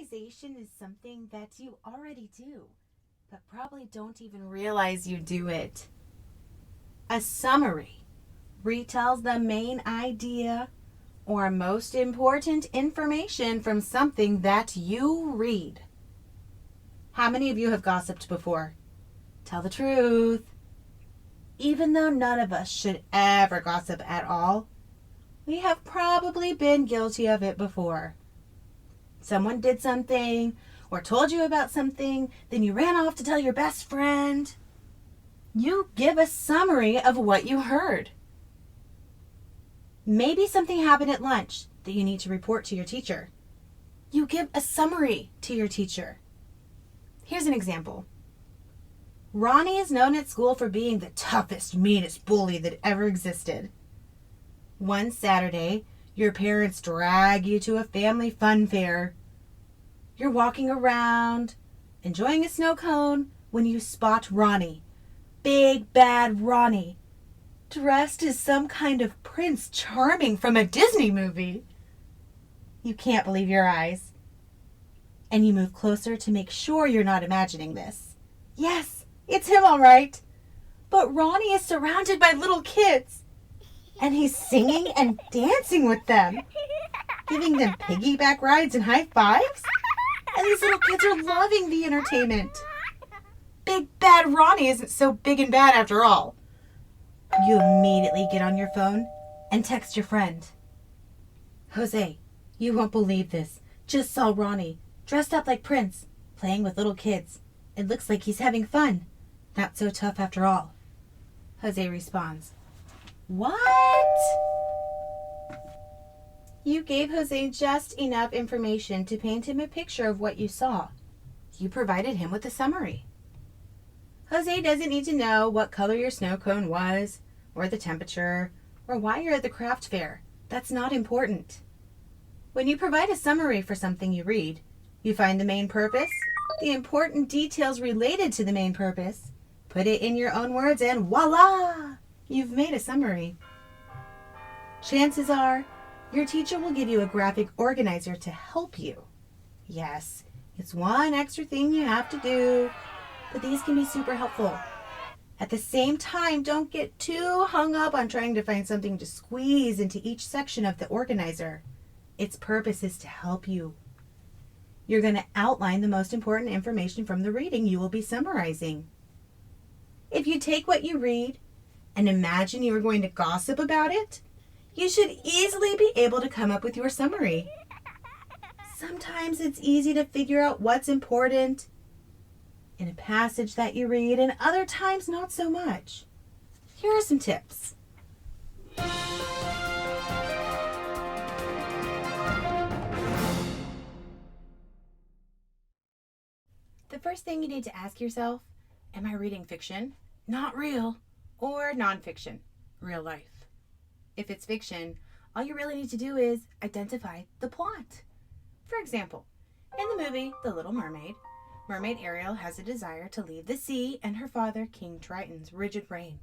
Summarization is something that you already do, but probably don't even realize you do it. A summary retells the main idea or most important information from something that you read. How many of you have gossiped before? Tell the truth. Even though none of us should ever gossip at all, we have probably been guilty of it before. Someone did something or told you about something, then you ran off to tell your best friend. You give a summary of what you heard. Maybe something happened at lunch that you need to report to your teacher. You give a summary to your teacher. Here's an example. Ronnie is known at school for being the toughest, meanest bully that ever existed. One Saturday, your parents drag you to a family fun fair. You're walking around, enjoying a snow cone, when you spot Ronnie. Big bad Ronnie, dressed as some kind of Prince Charming from a Disney movie. You can't believe your eyes. And you move closer to make sure you're not imagining this. Yes, it's him all right. But Ronnie is surrounded by little kids. And he's singing and dancing with them, giving them piggyback rides and high fives. And these little kids are loving the entertainment. Big bad Ronnie isn't so big and bad after all. You immediately get on your phone and text your friend. Jose, you won't believe this. Just saw Ronnie, dressed up like Prince, playing with little kids. It looks like he's having fun. Not so tough after all. Jose responds, What? You gave Jose just enough information to paint him a picture of what you saw. You provided him with a summary. Jose doesn't need to know what color your snow cone was, or the temperature, or why you're at the craft fair. That's not important. When you provide a summary for something you read, you find the main purpose, the important details related to the main purpose, put it in your own words, and voila! You've made a summary. Chances are, your teacher will give you a graphic organizer to help you. Yes, it's one extra thing you have to do, but these can be super helpful. At the same time, don't get too hung up on trying to find something to squeeze into each section of the organizer. Its purpose is to help you. You're going to outline the most important information from the reading you will be summarizing. If you take what you read and imagine you are going to gossip about it, you should easily be able to come up with your summary. Sometimes it's easy to figure out what's important in a passage that you read, and other times not so much. Here are some tips. The first thing you need to ask yourself, am I reading fiction, not real, or nonfiction, real life? If it's fiction, all you really need to do is identify the plot. For example, in the movie The Little Mermaid, Mermaid Ariel has a desire to leave the sea and her father, King Triton's rigid reign.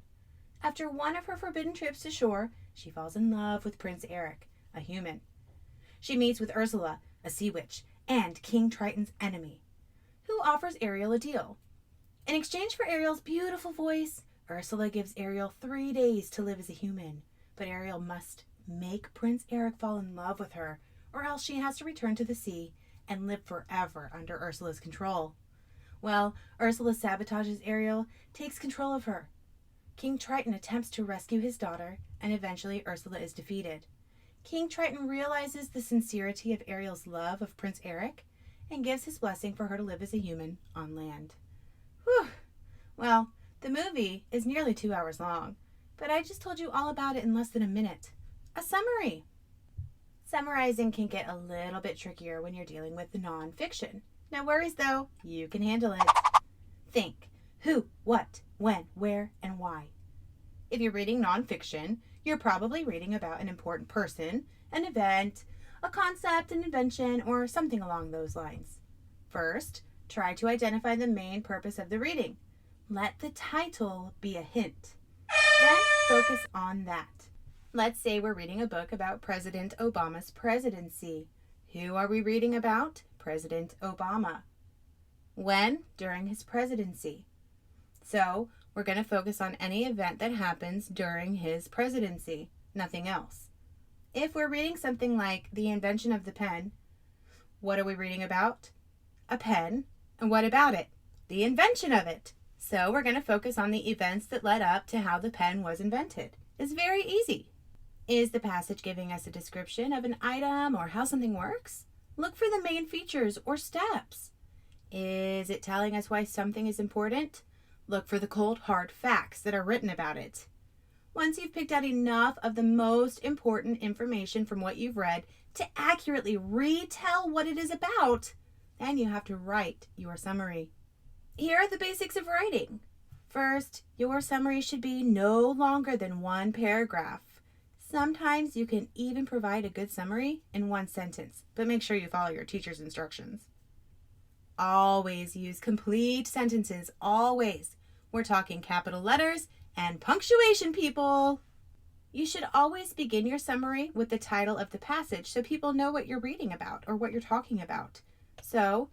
After one of her forbidden trips to shore, she falls in love with Prince Eric, a human. She meets with Ursula, a sea witch, and King Triton's enemy, who offers Ariel a deal. In exchange for Ariel's beautiful voice, Ursula gives Ariel 3 days to live as a human, but Ariel must make Prince Eric fall in love with her, or else she has to return to the sea and live forever under Ursula's control. Well, Ursula sabotages Ariel, takes control of her. King Triton attempts to rescue his daughter, and eventually Ursula is defeated. King Triton realizes the sincerity of Ariel's love of Prince Eric and gives his blessing for her to live as a human on land. Whew! Well, the movie is nearly 2 hours long, but I just told you all about it in less than a minute. A summary. Summarizing can get a little bit trickier when you're dealing with nonfiction. No worries though, you can handle it. Think, who, what, when, where, and why. If you're reading nonfiction, you're probably reading about an important person, an event, a concept, an invention, or something along those lines. First, try to identify the main purpose of the reading. Let the title be a hint. Then focus on that. Let's say we're reading a book about President Obama's presidency. Who are we reading about? President Obama. When? During his presidency. So we're going to focus on any event that happens during his presidency, nothing else. If we're reading something like the invention of the pen, what are we reading about? A pen. And what about it? The invention of it. So we're going to focus on the events that led up to how the pen was invented. It's very easy. Is the passage giving us a description of an item or how something works? Look for the main features or steps. Is it telling us why something is important? Look for the cold, hard facts that are written about it. Once you've picked out enough of the most important information from what you've read to accurately retell what it is about, then you have to write your summary. Here are the basics of writing. First, your summary should be no longer than one paragraph. Sometimes you can even provide a good summary in one sentence, but make sure you follow your teacher's instructions. Always use complete sentences, always. We're talking capital letters and punctuation, people. You should always begin your summary with the title of the passage so people know what you're reading about or what you're talking about. So,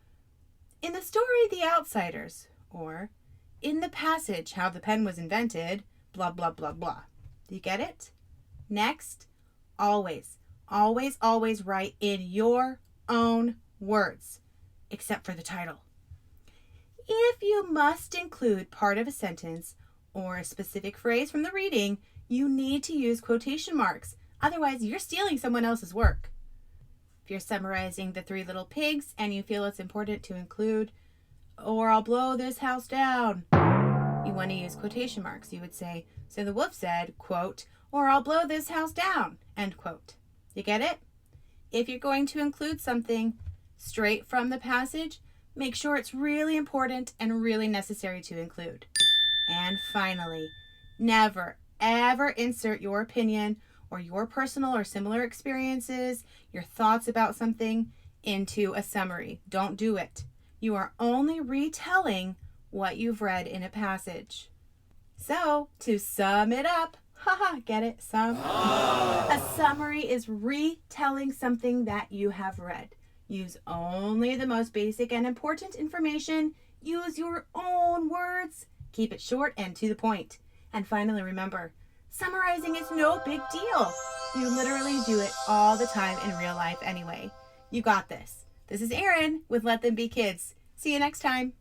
in the story The Outsiders, or in the passage How the Pen Was Invented, blah, blah, blah, blah. Do you get it? Next, always write in your own words, except for the title. If you must include part of a sentence or a specific phrase from the reading, you need to use quotation marks. Otherwise, you're stealing someone else's work. If you're summarizing The Three Little Pigs and you feel it's important to include, or I'll blow this house down, you want to use quotation marks. You would say, so the wolf said, quote, or I'll blow this house down, end quote. You get it? If you're going to include something straight from the passage, make sure it's really important and really necessary to include. And finally, never, ever insert your opinion or your personal or similar experiences, your thoughts about something into a summary. Don't do it. You are only retelling what you've read in a passage. So, to sum it up, get it? A summary is retelling something that you have read. Use only the most basic and important information. Use your own words. Keep it short and to the point. And finally, remember, summarizing is no big deal. You literally do it all the time in real life anyway. You got this. This is Erin with Let Them Be Kids. See you next time.